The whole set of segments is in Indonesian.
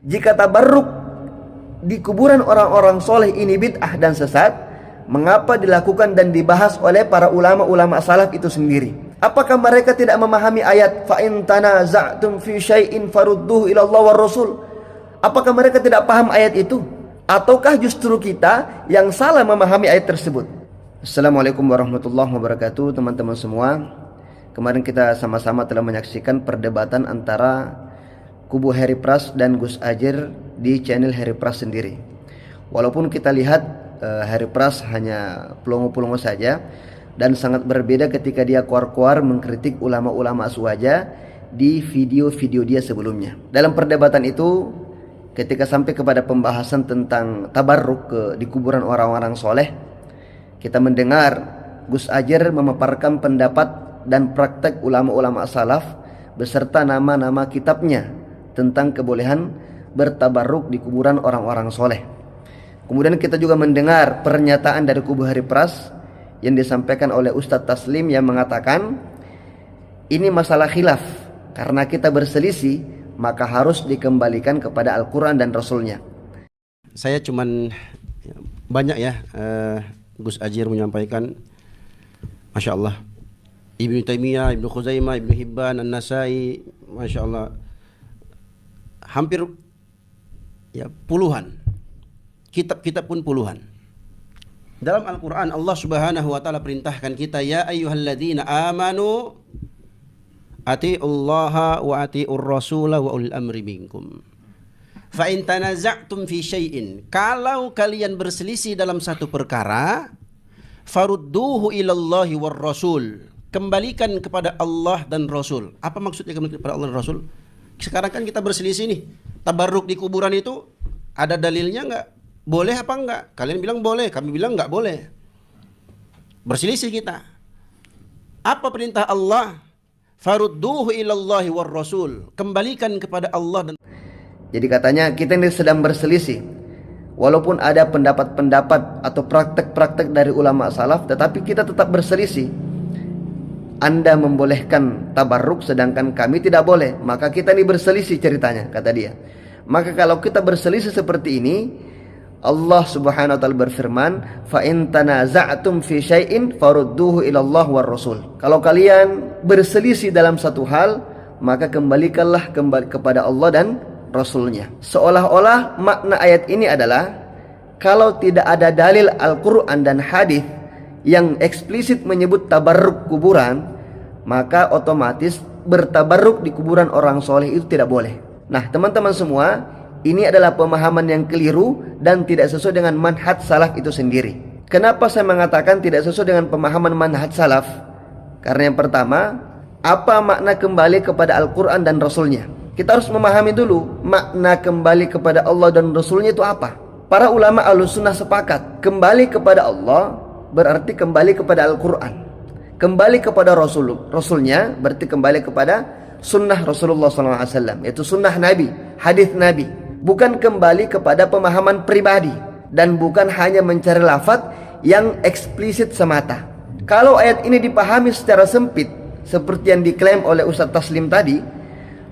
Jika tabarruk di kuburan orang-orang soleh ini bid'ah dan sesat, mengapa dilakukan dan dibahas oleh para ulama-ulama salaf itu sendiri? Apakah mereka tidak memahami ayat fa in tanaza'tum fi syai'in farudduhu ila Allah war Rasul? Apakah mereka tidak paham ayat itu? Ataukah justru kita yang salah memahami ayat tersebut? Assalamualaikum warahmatullahi wabarakatuh, teman-teman semua. Kemarin kita sama-sama telah menyaksikan perdebatan antara kubu Heri Pras dan Gus Ajir di channel Heri Pras sendiri. Walaupun kita lihat Heri Pras hanya pelongo-pelongo saja, dan sangat berbeda ketika dia keluar-keluar mengkritik ulama-ulama aswaja di video-video dia sebelumnya. Dalam perdebatan itu, ketika sampai kepada pembahasan tentang tabarruk di kuburan orang-orang soleh, kita mendengar Gus Ajir memaparkan pendapat dan praktek ulama-ulama salaf beserta nama-nama kitabnya tentang kebolehan bertabarruk di kuburan orang-orang soleh. Kemudian kita juga mendengar pernyataan dari kubu Heri Pras yang disampaikan oleh Ustadz Taslim yang mengatakan ini masalah khilaf, karena kita berselisih maka harus dikembalikan kepada Al-Quran dan Rasulnya. Saya cuman banyak ya Gus Ajir menyampaikan, Masya Allah, Ibnu Taimiyah, Ibnu Khuzaimah, Ibnu Hibban, An-Nasai, Masya Allah, hampir ya puluhan, kitab-kitab pun puluhan. Dalam Al-Quran Allah subhanahu wa ta'ala perintahkan kita, ya ayyuhalladzina amanu ati'ullaha wa ati'ur rasula wa ulil amri minkum fa in tanaza'tum fi syai'in, kalau kalian berselisih dalam satu perkara, farudduhu ilallahi war rasul, kembalikan kepada Allah dan Rasul. Apa maksudnya kembalikan kepada Allah dan Rasul? Sekarang kan kita berselisih nih, tabarruk di kuburan itu ada dalilnya enggak? Boleh apa enggak? Kalian bilang boleh, kami bilang enggak boleh. Berselisih kita. Apa perintah Allah? Farudduhu ilallahi war rasul, kembalikan kepada Allah dan. Jadi katanya kita ini sedang berselisih. Walaupun ada pendapat-pendapat atau praktek-praktek dari ulama salaf, tetapi kita tetap berselisih. Anda membolehkan tabarruk sedangkan kami tidak boleh, maka kita ini berselisih ceritanya, kata dia. Maka kalau kita berselisih seperti ini, Allah subhanahu wa ta'ala berfirman, fa in tanaza'tum fi syai'in farudduhu ila Allah war Rasul. Kalau kalian berselisih dalam satu hal, maka kembalikanlah kepada Allah dan Rasulnya. Seolah-olah makna ayat ini adalah kalau tidak ada dalil Al-Quran dan hadis yang eksplisit menyebut tabarruk kuburan, maka otomatis bertabarruk di kuburan orang soleh itu tidak boleh. Nah, teman-teman semua, ini adalah pemahaman yang keliru dan tidak sesuai dengan manhaj salaf itu sendiri. Kenapa saya mengatakan tidak sesuai dengan pemahaman manhaj salaf? Karena yang pertama, apa makna kembali kepada Al-Quran dan Rasulnya? Kita harus memahami dulu makna kembali kepada Allah dan Rasulnya itu apa. Para ulama Ahlussunnah sepakat, kembali kepada Allah berarti kembali kepada Al-Quran. Kembali kepada Rasulnya berarti kembali kepada sunnah Rasulullah SAW, yaitu sunnah Nabi, hadis Nabi. Bukan kembali kepada pemahaman pribadi, dan bukan hanya mencari lafaz yang eksplisit semata. Kalau ayat ini dipahami secara sempit seperti yang diklaim oleh Ustadz Taslim tadi,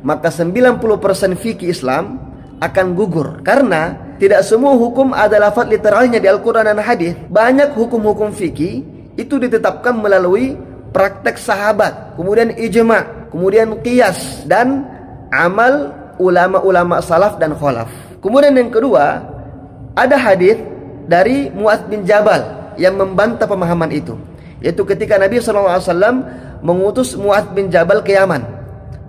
maka 90% fikih Islam akan gugur, karena tidak semua hukum ada lafaz literalnya di Al-Quran dan hadis. Banyak hukum-hukum fikih itu ditetapkan melalui praktek sahabat, kemudian ijma', kemudian qiyas, dan amal ulama-ulama salaf dan khalaf. Kemudian yang kedua, ada hadis dari Mu'adz bin Jabal yang membantah pemahaman itu, yaitu ketika Nabi SAW mengutus Mu'adz bin Jabal ke Yaman,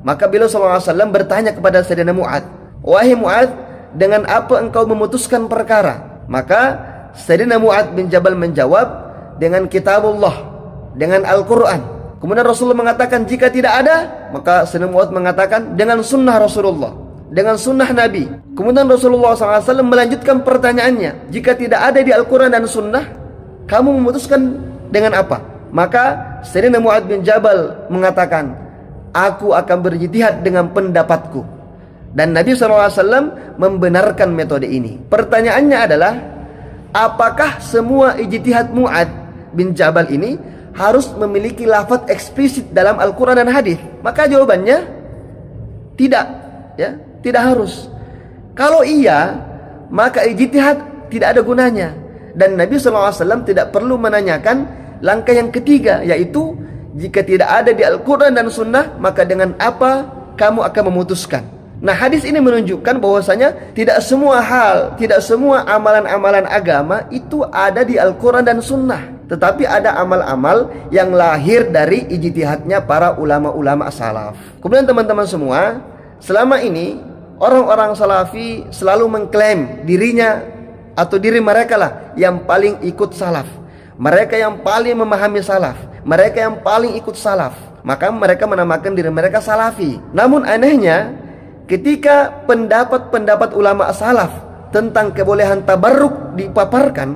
maka beliau SAW bertanya kepada Sayyidina Mu'adz, wahai Mu'adz, dengan apa engkau memutuskan perkara? Maka Sayyidina Mu'adz bin Jabal menjawab, dengan kitabullah, dengan Al-Quran. Kemudian Rasulullah mengatakan jika tidak ada, maka Sayyidina Mu'adz mengatakan dengan sunnah Rasulullah, dengan sunnah Nabi. Kemudian Rasulullah SAW melanjutkan pertanyaannya, jika tidak ada di Al-Quran dan sunnah, kamu memutuskan dengan apa? Maka Sayyidina Mu'adz bin Jabal mengatakan, aku akan berijtihad dengan pendapatku. Dan Nabi SAW membenarkan metode ini. Pertanyaannya adalah, apakah semua ijtihad Mu'adz bin Jabal ini harus memiliki lafaz eksplisit dalam Al-Quran dan hadis? Maka jawabannya tidak, ya, tidak harus. Kalau iya, maka ijtihad tidak ada gunanya. Dan Nabi SAW tidak perlu menanyakan langkah yang ketiga, yaitu jika tidak ada di Al-Quran dan Sunnah, maka dengan apa kamu akan memutuskan. Nah, hadis ini menunjukkan bahwasanya tidak semua hal, tidak semua amalan-amalan agama itu ada di Al-Quran dan Sunnah. Tetapi ada amal-amal yang lahir dari ijtihadnya para ulama-ulama salaf. Kemudian teman-teman semua, selama ini orang-orang salafi selalu mengklaim dirinya atau diri mereka lah yang paling ikut salaf. Mereka yang paling memahami salaf, mereka yang paling ikut salaf. Maka mereka menamakan diri mereka salafi. Namun anehnya, ketika pendapat-pendapat ulama salaf tentang kebolehan tabarruk dipaparkan,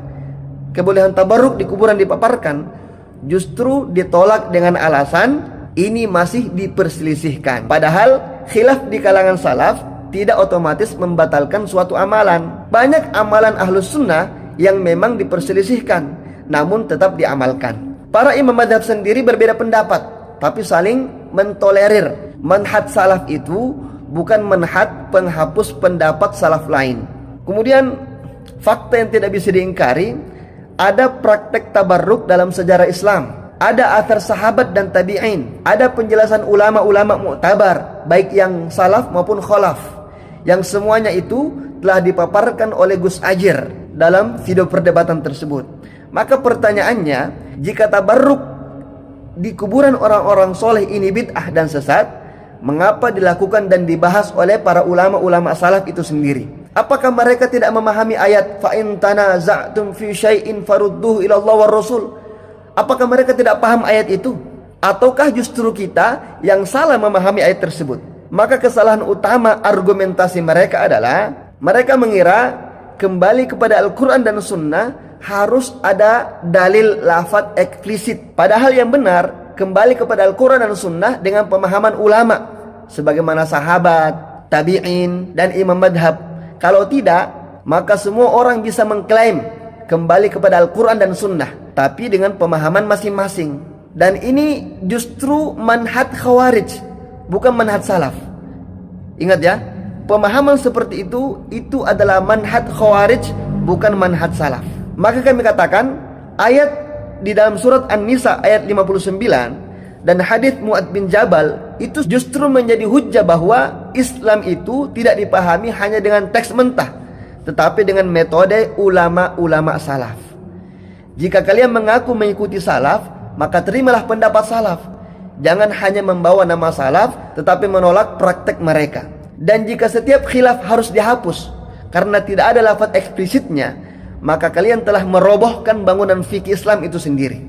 kebolehan tabarruk di kuburan dipaparkan, justru ditolak dengan alasan ini masih diperselisihkan. Padahal khilaf di kalangan salaf tidak otomatis membatalkan suatu amalan. Banyak amalan ahlus sunnah yang memang diperselisihkan, namun tetap diamalkan. Para imam madhab sendiri berbeda pendapat, tapi saling mentolerir. Manhaj salaf itu bukan manhaj penghapus pendapat salaf lain. Kemudian fakta yang tidak bisa diingkari, ada praktek tabarruk dalam sejarah Islam, ada athar sahabat dan tabi'in, ada penjelasan ulama-ulama mu'tabar, baik yang salaf maupun khalaf, yang semuanya itu telah dipaparkan oleh Gus Ajir dalam video perdebatan tersebut. Maka pertanyaannya, jika tabarruk di kuburan orang-orang soleh ini bid'ah dan sesat, mengapa dilakukan dan dibahas oleh para ulama-ulama salaf itu sendiri? Apakah mereka tidak memahami ayat fa in tanaza'tum fi syai'in farudduhu ila Allah war Rasul? Apakah mereka tidak paham ayat itu? Ataukah justru kita yang salah memahami ayat tersebut? Maka kesalahan utama argumentasi mereka adalah mereka mengira kembali kepada Al-Quran dan Sunnah harus ada dalil lafaz eksplisit. Padahal yang benar kembali kepada Al-Quran dan Sunnah dengan pemahaman ulama sebagaimana sahabat, tabi'in, dan imam madhab. Kalau tidak, maka semua orang bisa mengklaim kembali kepada Al-Quran dan Sunnah, tapi dengan pemahaman masing-masing. Dan ini justru manhaj khawarij, bukan manhaj salaf. Ingat ya, pemahaman seperti itu adalah manhaj khawarij, bukan manhaj salaf. Maka kami katakan ayat di dalam surat An-Nisa ayat 59 dan hadis Mu'adz bin Jabal itu justru menjadi hujjah bahwa Islam itu tidak dipahami hanya dengan teks mentah, tetapi dengan metode ulama-ulama salaf. Jika kalian mengaku mengikuti salaf, maka terimalah pendapat salaf. Jangan hanya membawa nama salaf tetapi menolak praktek mereka. Dan jika setiap khilaf harus dihapus karena tidak ada lafaz eksplisitnya, maka kalian telah merobohkan bangunan fikih Islam itu sendiri.